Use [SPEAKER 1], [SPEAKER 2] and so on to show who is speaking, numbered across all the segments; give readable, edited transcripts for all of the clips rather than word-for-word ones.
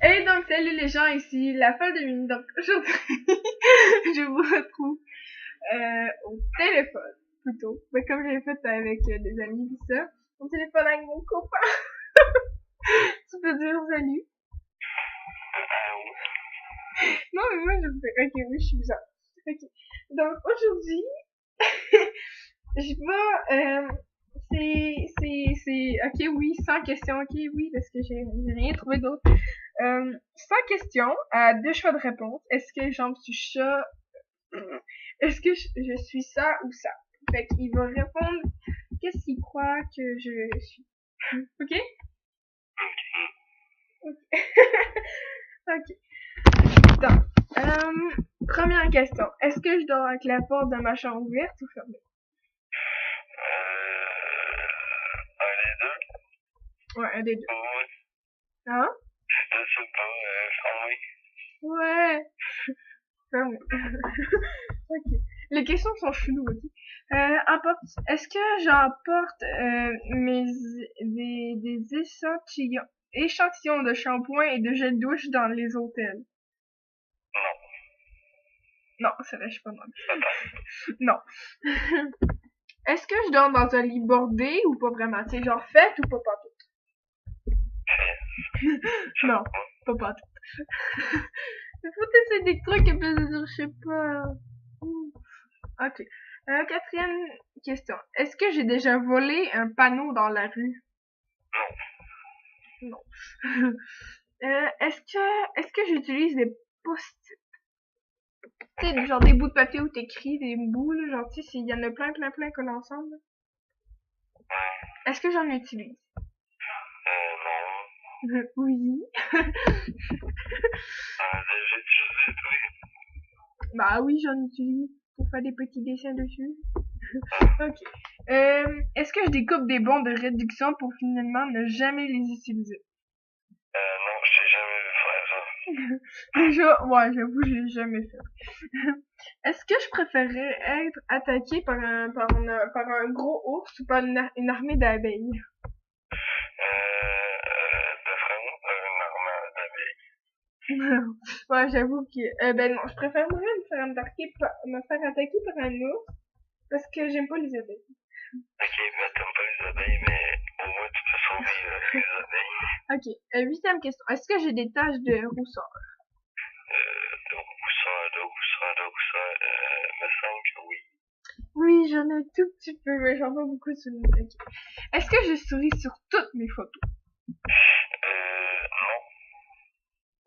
[SPEAKER 1] Et donc, salut les gens, ici la folle de Mine. Donc, aujourd'hui, je vous retrouve au téléphone, plutôt. Mais comme j'ai fait avec des amis, tout ça, au téléphone avec mon copain. Tu peux dire salut? Non, mais moi, je fais, ok, oui, je suis bizarre. Ok. Donc, aujourd'hui, je vais, ok, oui, 100 questions, ok, oui, parce que j'ai rien trouvé d'autre. 100 questions, à 2 choix de réponse. Est-ce que j'en suis chat? Est-ce que je suis ça ou ça? Fait qu'il va répondre qu'est-ce qu'il croit que je suis. Ok? Ok. Donc, première question. Est-ce que je dors avec la porte de ma chambre ouverte ou fermée?
[SPEAKER 2] Les deux?
[SPEAKER 1] Ouais, un des deux.
[SPEAKER 2] Ouais.
[SPEAKER 1] Hein?
[SPEAKER 2] Je sais pas, fermé.
[SPEAKER 1] Ouais. Fermée. Ok. Les questions sont cheloues, ok? Est-ce que j'emporte des échantillons de shampoing et de gel douche dans les hôtels?
[SPEAKER 2] Non.
[SPEAKER 1] Non, c'est vrai, je suis pas drôle. Non. Est-ce que je dors dans un lit bordé ou pas vraiment? C'est genre fait ou pas pantoute? Non, pas pantoute. Il faut essayer des trucs et puis dire, je sais pas. Ok. Quatrième question. Est-ce que j'ai déjà volé un panneau dans la rue?
[SPEAKER 2] Non.
[SPEAKER 1] Non. Est-ce que j'utilise des post-it? Tu sais, genre des bouts de papier où t'écris des bouts, là, genre, tu sais, s'il y en a plein collés ensemble.
[SPEAKER 2] Ouais.
[SPEAKER 1] Est-ce que j'en utilise?
[SPEAKER 2] Non.
[SPEAKER 1] Oui.
[SPEAKER 2] J'ai utilisé, oui.
[SPEAKER 1] Bah oui, j'en utilise pour faire des petits dessins dessus. Ok. Est-ce que je découpe des bons de réduction pour finalement ne jamais les utiliser?
[SPEAKER 2] Non, je t'ai jamais vu faire ça.
[SPEAKER 1] Déjà, ouais, j'avoue, je l'ai jamais fait. Est-ce que je préférerais être attaqué par un gros ours ou par une armée d'abeilles?
[SPEAKER 2] D'après moi, une armée d'abeilles.
[SPEAKER 1] Ouais, j'avoue que, ben non, je préfère vraiment me faire attaquer par un ours parce que j'aime pas les abeilles.
[SPEAKER 2] Ok, mais t'aimes pas les abeilles, mais au moins tu peux sauver les abeilles.
[SPEAKER 1] Ok, huitième question. Est-ce que j'ai des taches de rousseur?
[SPEAKER 2] De où ça, me semble que oui.
[SPEAKER 1] Oui, j'en ai un tout petit peu, mais j'en ai beaucoup sur le mec. Est-ce que je souris sur toutes mes photos?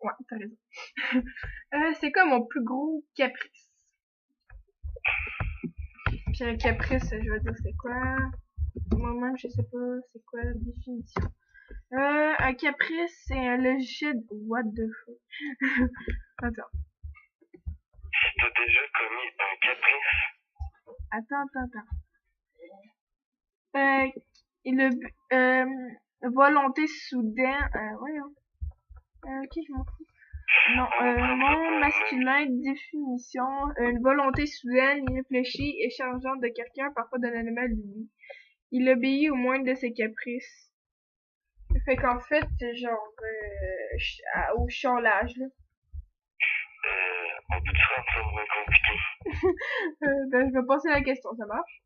[SPEAKER 2] Non.
[SPEAKER 1] Ouais, t'as raison. C'est quoi mon plus gros caprice? Puis un caprice, je vais dire c'est quoi? Moi-même, je sais pas c'est quoi la définition. Un caprice, c'est un logiciel. What the fuck? Attends.
[SPEAKER 2] Si t'as déjà commis un caprice.
[SPEAKER 1] Attends. Et volonté soudaine. Voyons. Ok, je m'en fous. Non, nom masculin, définition, une volonté soudaine, irréfléchie et changeante de quelqu'un, parfois d'un animal lui. Il obéit au moindre de ses caprices. Fait qu'en fait, c'est genre au chiolage, là.
[SPEAKER 2] On peut te rendre ça moins compliqué.
[SPEAKER 1] Ben, je vais passer à la question, ça marche?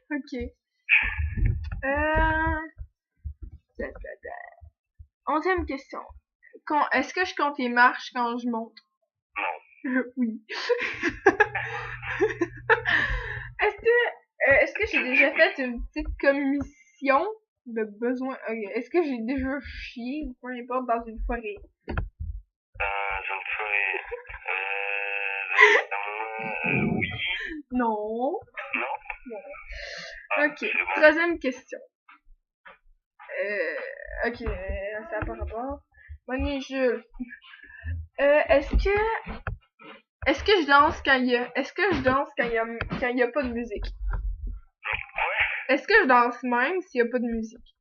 [SPEAKER 2] Ouais.
[SPEAKER 1] Ok. Euh... 11e question. Est-ce que je compte les marches quand je monte?
[SPEAKER 2] Non.
[SPEAKER 1] Oui. Est-ce que j'ai déjà fait une petite commission de besoin? Est-ce que j'ai déjà chié ou peu importe dans une forêt?
[SPEAKER 2] Dans une forêt. Oui.
[SPEAKER 1] Non.
[SPEAKER 2] Non.
[SPEAKER 1] Ok.
[SPEAKER 2] C'est bon.
[SPEAKER 1] Troisième question. Ok, ça n'a pas rapport. Bonnie Jules. Est-ce que je danse quand il y a pas de musique?
[SPEAKER 2] Ouais.
[SPEAKER 1] Est-ce que je danse même s'il y a pas de musique?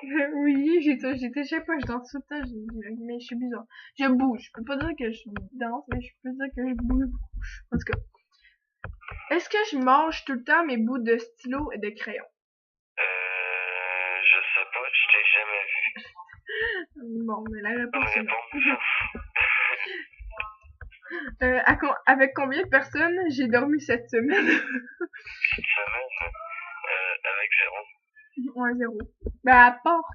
[SPEAKER 2] Non.
[SPEAKER 1] Oui, j'ai déjà pas, je danse tout le temps, mais je suis bizarre. Je bouge. Je peux pas dire que je danse, mais je peux dire que je bouge. En tout cas. Est-ce que je mange tout le temps mes bouts de stylo et de crayon?
[SPEAKER 2] Je sais pas, je t'ai jamais vu.
[SPEAKER 1] Bon, mais la
[SPEAKER 2] Bonne
[SPEAKER 1] réponse est non.
[SPEAKER 2] réponse.
[SPEAKER 1] Avec combien de personnes j'ai dormi cette semaine?
[SPEAKER 2] Cette semaine, avec 0.
[SPEAKER 1] Ouais, 0. Ben, à part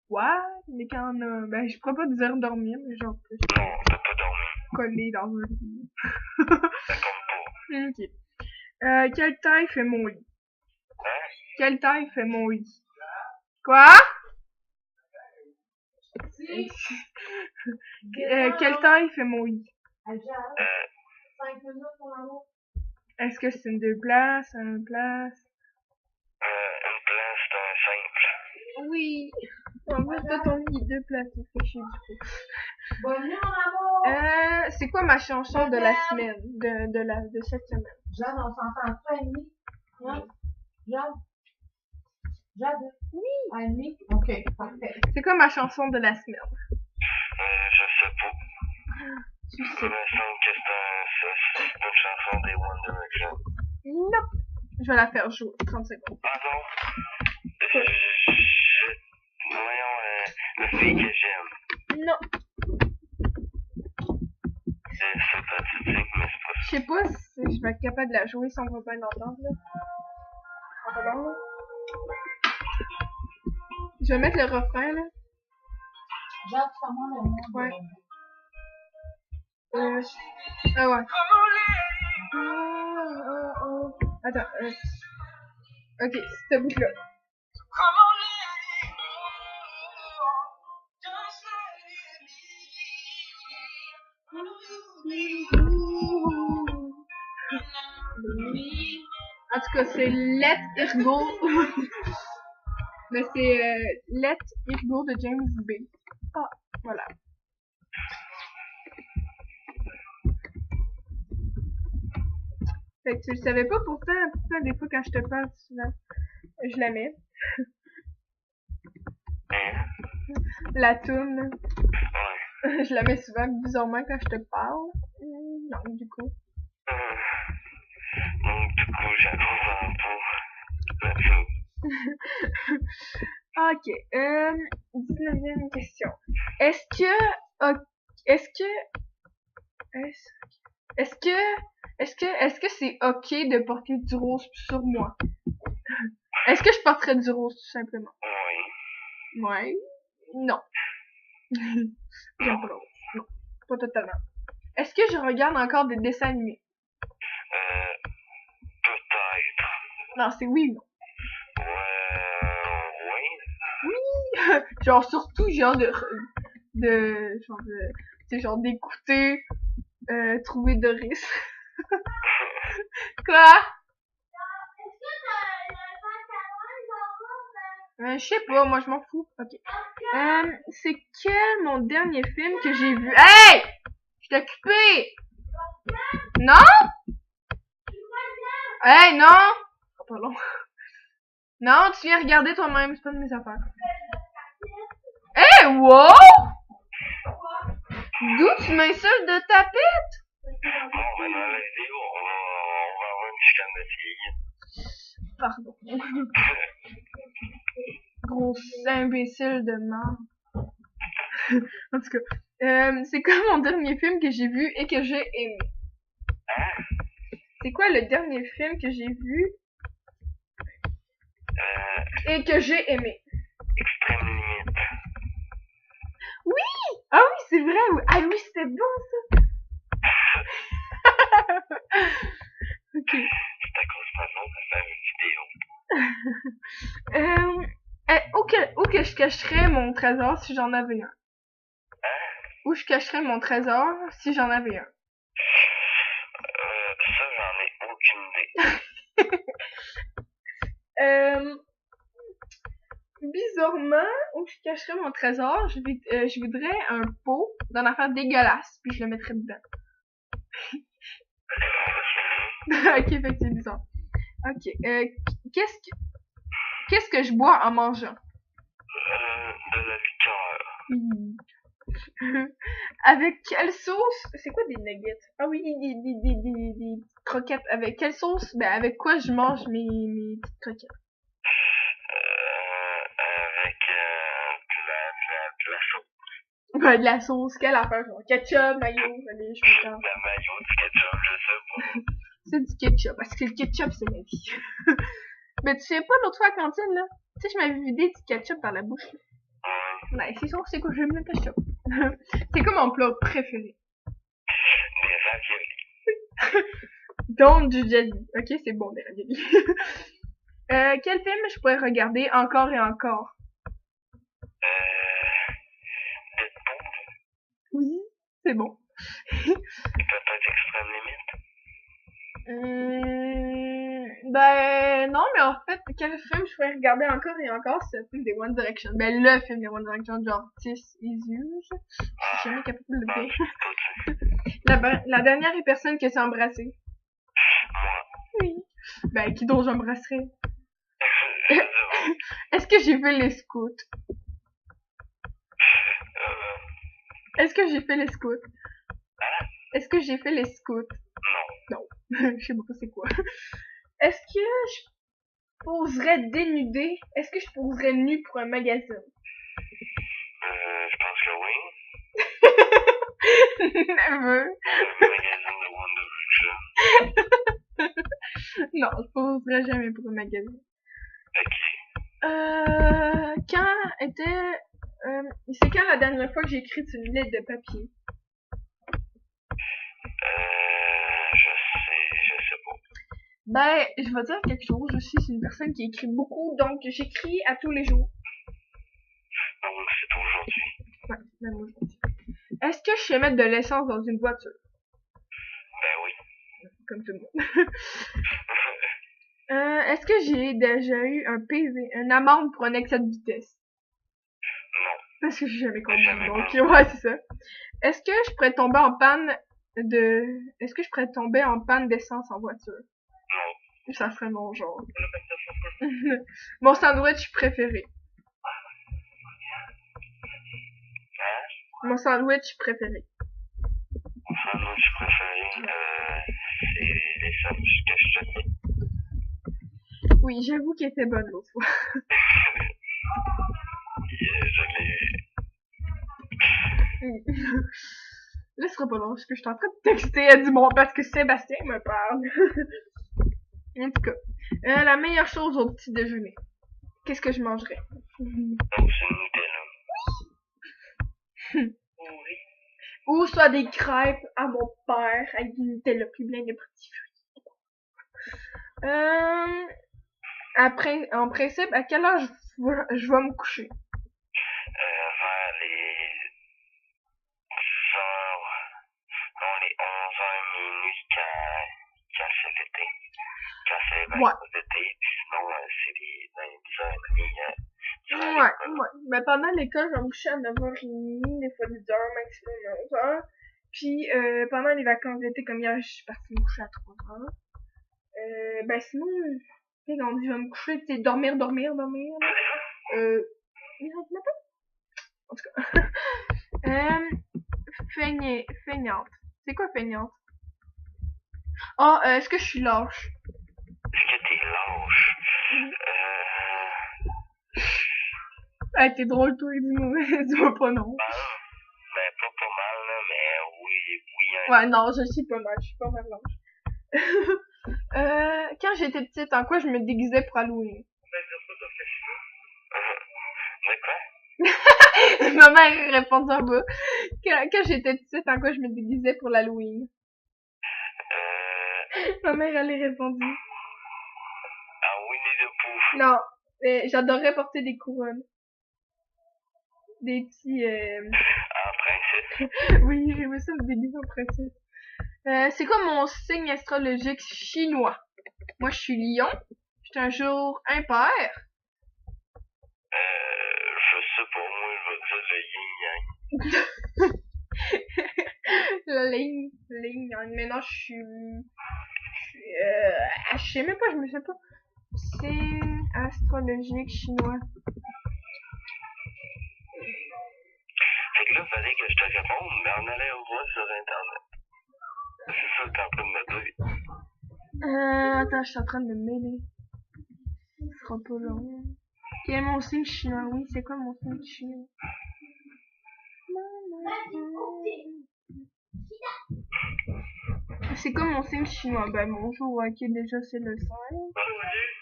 [SPEAKER 1] toi, mais quand ben, je pourrais pas dire dormir, mais genre, plus
[SPEAKER 2] Non, t'as pas dormi.
[SPEAKER 1] collé dans un lit.
[SPEAKER 2] Ça compte pas.
[SPEAKER 1] Ok. Quelle taille fait mon lit?
[SPEAKER 2] Hein?
[SPEAKER 1] Quelle taille fait mon lit? Quoi? Quelle taille fait mon lit? Est-ce que c'est une 2 places, une place?
[SPEAKER 2] Une place d'un simple.
[SPEAKER 1] Oui. En vrai, toi, ton lit est 2 places, ça fait chier du coup. C'est quoi ma chanson de la semaine? De cette semaine?
[SPEAKER 3] Jeanne, on s'entend pas à demi? Non? Jeanne? Jade? Oui. À demi? Ok, parfait.
[SPEAKER 1] C'est quoi ma chanson de la semaine?
[SPEAKER 2] Je sais pas.
[SPEAKER 1] Tu
[SPEAKER 2] Il
[SPEAKER 1] sais.
[SPEAKER 2] me semble que c'est une chanson des One Direction.
[SPEAKER 1] Non. Je vais la faire jouer. 30 secondes.
[SPEAKER 2] Pardon? Voyons, la fille que j'aime.
[SPEAKER 1] Non.
[SPEAKER 2] C'est pathétique, mais c'est pas
[SPEAKER 1] Je sais pas si je vais être capable de la jouer si on va bien l'entendre, là. On va voir, là. Je vais mettre le refrain, là.
[SPEAKER 3] Jade, comment le nom?
[SPEAKER 1] Ouais. Ah ouais. Attends, ok, c'est ce bout-là. En tout cas, c'est Let It Go. Mais c'est Let It Go de James B. Ah, voilà. Fait que tu le savais pas pourtant des fois quand je te parle souvent, je la mets. La toune,
[SPEAKER 2] Ouais.
[SPEAKER 1] je la mets souvent bizarrement quand je te parle. Non, du coup.
[SPEAKER 2] Donc, du coup, j'approuve un peu la chose.
[SPEAKER 1] Ok, 19e question. Est-ce que c'est ok de porter du rose sur moi? Est-ce que je porterais du rose tout simplement?
[SPEAKER 2] Oui.
[SPEAKER 1] Ouais. Non. J'aime pas le rose. Non. Pas totalement. Est-ce que je regarde encore des dessins animés?
[SPEAKER 2] Peut-être.
[SPEAKER 1] Non, c'est oui ou non.
[SPEAKER 2] Oui.
[SPEAKER 1] Genre surtout genre genre d'écouter trouver Doris. Quoi? Je sais pas, moi je m'en fous. Ok. C'est quel mon dernier film que j'ai vu? Hey! Je t'ai occupé! Non? Hey, non! Oh, pas long. Non, tu viens regarder toi-même, c'est pas de mes affaires. Hey, wow! D'où tu m'insultes de tapette?
[SPEAKER 2] Bon, ben dans la vidéo, on va avoir une chicane de filles.
[SPEAKER 1] Pardon. Gros imbécile de merde. En tout cas, c'est quoi mon dernier film que j'ai vu et que j'ai aimé? C'est quoi le dernier film que j'ai vu et que j'ai aimé?
[SPEAKER 2] Extrême limite.
[SPEAKER 1] Oui! Ah oui, c'est vrai! Oui. Ah oui, c'était bon ça! Ok.
[SPEAKER 2] C'est à cause de ma blonde de faire une vidéo.
[SPEAKER 1] Où que je cacherais mon trésor si j'en avais un? Où je cacherais mon trésor si j'en avais un?
[SPEAKER 2] Ça, j'en ai aucune idée.
[SPEAKER 1] Bizarrement, où je cacherais mon trésor, je voudrais un pot d'une affaire dégueulasse, puis je le mettrais dedans. Ok, fait que c'est bizarre. Ok, qu'est-ce que je bois en mangeant?
[SPEAKER 2] De la liqueur.
[SPEAKER 1] Avec quelle sauce? C'est quoi des nuggets? Ah oui, des croquettes. Avec quelle sauce? Ben, avec quoi je mange mes petites croquettes?
[SPEAKER 2] Avec La sauce.
[SPEAKER 1] Ouais, de la sauce, quelle affaire, genre ketchup, mayo, allez, je me tente.
[SPEAKER 2] La mayo, du ketchup, je sais pas.
[SPEAKER 1] C'est du ketchup, parce que le ketchup, c'est ma vie. Mais tu sais pas, l'autre fois à la cantine, là, tu sais, je m'avais vidé du ketchup dans la bouche.
[SPEAKER 2] Ouais.
[SPEAKER 1] Ouais, c'est sûr, c'est quoi, j'aime le ketchup. C'est comme mon plat préféré.
[SPEAKER 2] Des raviolis.
[SPEAKER 1] Donc, du jelly. Ok, c'est bon, des raviolis. Quel film je pourrais regarder encore et encore?
[SPEAKER 2] Deadpool.
[SPEAKER 1] Oui, c'est bon.
[SPEAKER 2] Peut-être Extrême Limite.
[SPEAKER 1] Ben non, mais en fait, quel film je pourrais regarder encore et encore, c'est le film des One Direction. Ben le film des One Direction, genre This Is You. Je suis jamais capable de le dire. La dernière personne que j'ai embrassée.
[SPEAKER 2] Moi.
[SPEAKER 1] Oui. Ben qui d'autre j'embrasserais?
[SPEAKER 2] Je sais pas.
[SPEAKER 1] Est-ce que j'ai fait les scouts? Est-ce que j'ai fait les scouts? Est-ce que j'ai fait les scouts?
[SPEAKER 2] Non.
[SPEAKER 1] Non. Je sais pas c'est quoi. Est-ce que je poserais dénudée? Est-ce que je poserais nu pour un magazine?
[SPEAKER 2] Je pense que oui.
[SPEAKER 1] Nerveux.
[SPEAKER 2] Le magazine de One Direction.
[SPEAKER 1] Non, je poserais jamais pour un magazine.
[SPEAKER 2] Ok.
[SPEAKER 1] C'est quand la dernière fois que j'ai écrit sur une lettre de papier?
[SPEAKER 2] Je sais pas.
[SPEAKER 1] Ben, je vais dire quelque chose. Je suis une personne qui écrit beaucoup, donc j'écris à tous les jours.
[SPEAKER 2] Donc c'est aujourd'hui.
[SPEAKER 1] Ouais, même aujourd'hui. Est-ce que je sais mettre de l'essence dans une voiture?
[SPEAKER 2] Ben oui.
[SPEAKER 1] Comme tout le monde. Est-ce que j'ai déjà eu un PV, une amende pour un excès de vitesse?
[SPEAKER 2] Non.
[SPEAKER 1] Parce que j'ai jamais conduit, donc ouais, c'est ça. Est-ce que je pourrais tomber en panne d'essence en voiture?
[SPEAKER 2] Non.
[SPEAKER 1] Ça serait mon genre. Mon sandwich préféré.
[SPEAKER 2] Hein?
[SPEAKER 1] Mon sandwich préféré.
[SPEAKER 2] Mon sandwich préféré, c'est les sandwichs que je te dis.
[SPEAKER 1] Oui, j'avoue qu'il était bonne l'autre fois.
[SPEAKER 2] Je l'ai.
[SPEAKER 1] Là, ce sera pas long, parce que je suis en train de texter à du monde parce que Sébastien me parle. En tout cas, la meilleure chose au petit déjeuner. Qu'est-ce que je mangerais?
[SPEAKER 2] Donc c'est Nutella. Oui.
[SPEAKER 1] Ou soit des crêpes à mon père avec du Nutella plus plein de petits fruits. Après, en principe, à quelle heure je vais me coucher?
[SPEAKER 2] Vers les 10h, non, les 11h minuit quand c'est l'été. Quand c'est les vacances d'été, puis sinon c'est les 10h30.
[SPEAKER 1] Ouais. Mais pendant l'école, je vais me coucher à 9h30, des fois 10h, maximum 11h. Puis pendant les vacances d'été, comme hier, je suis partie me coucher à 3h. Ben sinon, tu sais, on dit je vais me coucher, tu sais, dormir. En tout cas. Feignante. C'est quoi feignante? Ah, est-ce que je suis lâche?
[SPEAKER 2] Est-ce que t'es lâche?
[SPEAKER 1] Ah, t'es drôle, toi, dis-moi pas non.
[SPEAKER 2] Ben, pas mal, là, mais oui, hein.
[SPEAKER 1] Ouais, non, je suis pas mal, je suis pas mal lâche. Quand j'étais petite, en quoi je me déguisais pour Halloween?
[SPEAKER 2] De quoi?
[SPEAKER 1] Ma mère répond en bas. Quand j'étais petite, en quoi je me déguisais pour l'Halloween? Ma mère, elle a répondu.
[SPEAKER 2] Ah, Winnie the Pooh.
[SPEAKER 1] Non, j'adorais porter des couronnes. Des petits,
[SPEAKER 2] Ah, princesse.
[SPEAKER 1] Oui, j'aimais ça me déguiser en princesse. C'est quoi mon signe astrologique chinois? Moi, je suis lion. Je suis un jour impair.
[SPEAKER 2] Je sais pas, moi, je vais dire le yin-yang.
[SPEAKER 1] La ligne, mais non, je sais même pas, je me sais pas. Signe astrologique chinois.
[SPEAKER 2] Fait que là, fallait que je te réponde, mais on allait voir sur Internet. C'est ça que t'es en train de me dire.
[SPEAKER 1] Attends, je suis en train de me mêler. Ce sera pas long. Quel est mon signe chinois? Oui, c'est quoi mon signe chinois? C'est comme mon signe chinois. Ben, bonjour, ok, déjà c'est le 5.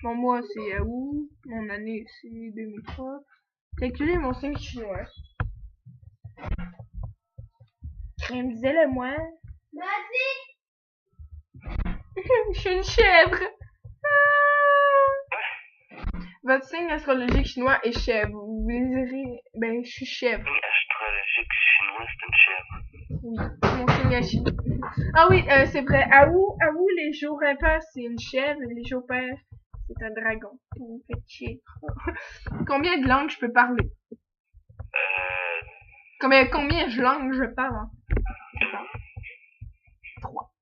[SPEAKER 1] Mon mois c'est août. Mon année c'est 2003. Calculer mon signe chinois. Disais-le moi. Je suis une chèvre. Votre signe astrologique chinois est chèvre. Vous désirez... Ben, je suis chèvre.
[SPEAKER 2] Astrologique chinois, c'est une chèvre.
[SPEAKER 1] Oui, mon signe est chinois. Ah oui, c'est vrai. À où les jours impairs, c'est une chèvre. Et les jours pairs, c'est un dragon. Vous me faites chier. Combien de langues je peux parler? Combien de langues je parle? Hein? 3.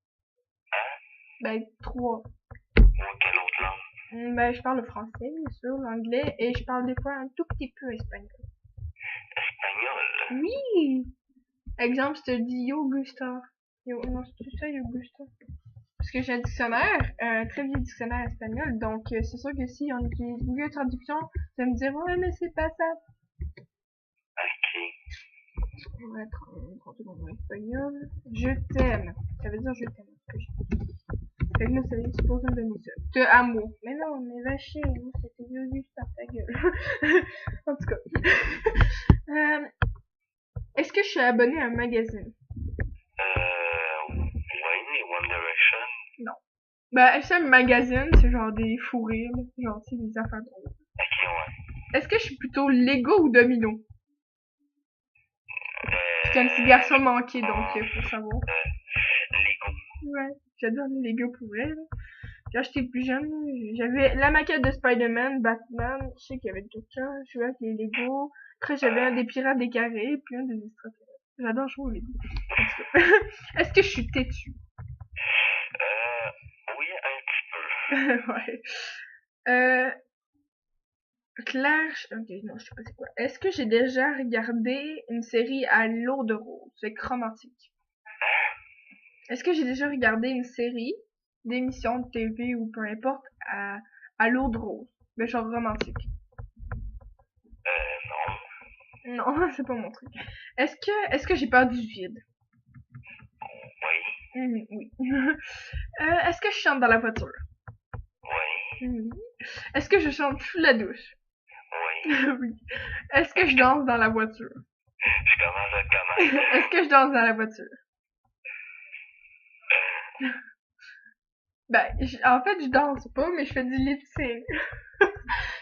[SPEAKER 1] Ben, 3.
[SPEAKER 2] Quelle autre langue?
[SPEAKER 1] Ben, je parle le français, bien sûr, l'anglais, et je parle des fois un tout petit peu espagnol.
[SPEAKER 2] Espagnol?
[SPEAKER 1] Oui! Exemple, je te dis Yo Gusta. Yo, non, c'est ça, Yo Gusta. Parce que j'ai un dictionnaire, un très vieux dictionnaire espagnol, donc c'est sûr que si on utilise Google Traduction, ça va me dire ouais, mais c'est pas ça.
[SPEAKER 2] Ok.
[SPEAKER 1] On va être en espagnol. Je t'aime. Ça veut dire je t'aime. Fait que là, ça veut dire supposé me donner ça. De amour. Mais non, mais va chier. Moi, c'était Yo Gusta, ta gueule. En tout cas. Est-ce que je suis abonnée à un magazine?
[SPEAKER 2] Oui, One Direction.
[SPEAKER 1] Non. Ben, SM Magazine, c'est genre des fous rires, genre, c'est des affaires drôles.
[SPEAKER 2] Ok, ouais.
[SPEAKER 1] Est-ce que je suis plutôt Lego ou Domino? C'est un petit garçon manqué, donc, faut savoir.
[SPEAKER 2] Lego.
[SPEAKER 1] Ouais, j'adore les Lego pour vrai, là. Quand j'étais plus jeune, j'avais la maquette de Spider-Man, Batman, je sais qu'il y avait tout ça, je jouais avec les Lego. Après, j'avais un des pirates des carrés, puis un des extraterrestres. J'adore jouer aux Lego. Est-ce que je suis têtue?
[SPEAKER 2] Oui, un petit peu.
[SPEAKER 1] Ouais. Claire, ok, non, je sais pas c'est quoi. Est-ce que j'ai déjà regardé une série à l'eau de rose? C'est romantique. Est-ce que j'ai déjà regardé une série d'émissions de TV ou peu importe à l'eau de rose? Mais genre romantique.
[SPEAKER 2] Non.
[SPEAKER 1] Non, c'est pas mon truc. Est-ce que j'ai peur du vide?
[SPEAKER 2] Oui.
[SPEAKER 1] Oui. Est-ce que je chante dans la voiture?
[SPEAKER 2] Oui.
[SPEAKER 1] Est-ce que je chante sous la douche?
[SPEAKER 2] Oui.
[SPEAKER 1] Oui. Est-ce que je danse dans la voiture?
[SPEAKER 2] Je commence à connaître.
[SPEAKER 1] Est-ce que je danse dans la voiture? Ben, en fait, je danse pas, mais je fais du lip sync.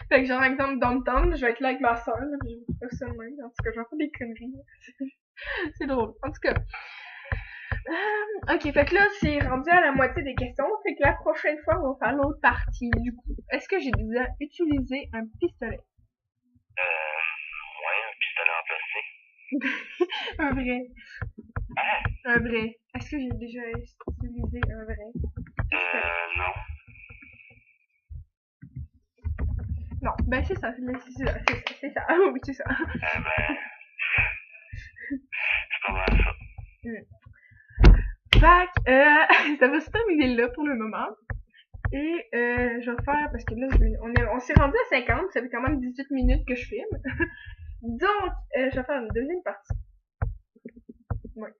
[SPEAKER 1] Fait que genre, exemple, dans le temps, je vais être là avec ma soeur, là, puis je vais faire ça de même. En tout cas, je vais faire des conneries. C'est drôle. En tout cas. Ok, fait que là, c'est rendu à la moitié des questions. Fait que la prochaine fois, on va faire l'autre partie, du coup. Est-ce que j'ai déjà utilisé un pistolet?
[SPEAKER 2] Ouais, un pistolet en plastique.
[SPEAKER 1] Un vrai.
[SPEAKER 2] Hein?
[SPEAKER 1] Un vrai. Est-ce que j'ai déjà utilisé un vrai?
[SPEAKER 2] Non.
[SPEAKER 1] Non, ben c'est ça, c'est ça, oui, c'est ça.
[SPEAKER 2] Ben, c'est pas mal ça.
[SPEAKER 1] Fait que, ça va se terminer là pour le moment. Et je vais faire, parce que là, on s'est rendu à 50, ça fait quand même 18 minutes que je filme. Donc, je vais faire une deuxième partie. Ouais.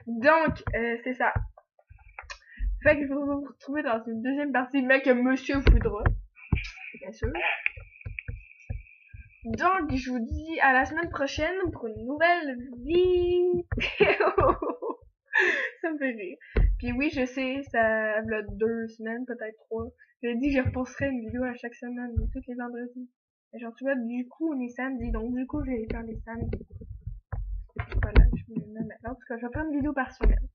[SPEAKER 1] Donc, c'est ça. Fait que je vais vous retrouver dans une deuxième partie, mais que monsieur voudra. Bien sûr. Donc, je vous dis à la semaine prochaine pour une nouvelle vidéo. Ça me fait rire. Puis oui, je sais, ça va 2 semaines, peut-être 3. J'ai dit que je reposterais une vidéo à chaque semaine, tous les vendredis. Et genre, tu vois, du coup, on est samedi, donc du coup, je vais les faire les samedis. Voilà, je me mets maintenant. En tout cas, je vais faire une vidéo par semaine.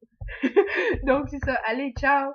[SPEAKER 1] Donc, c'est ça. Allez, ciao!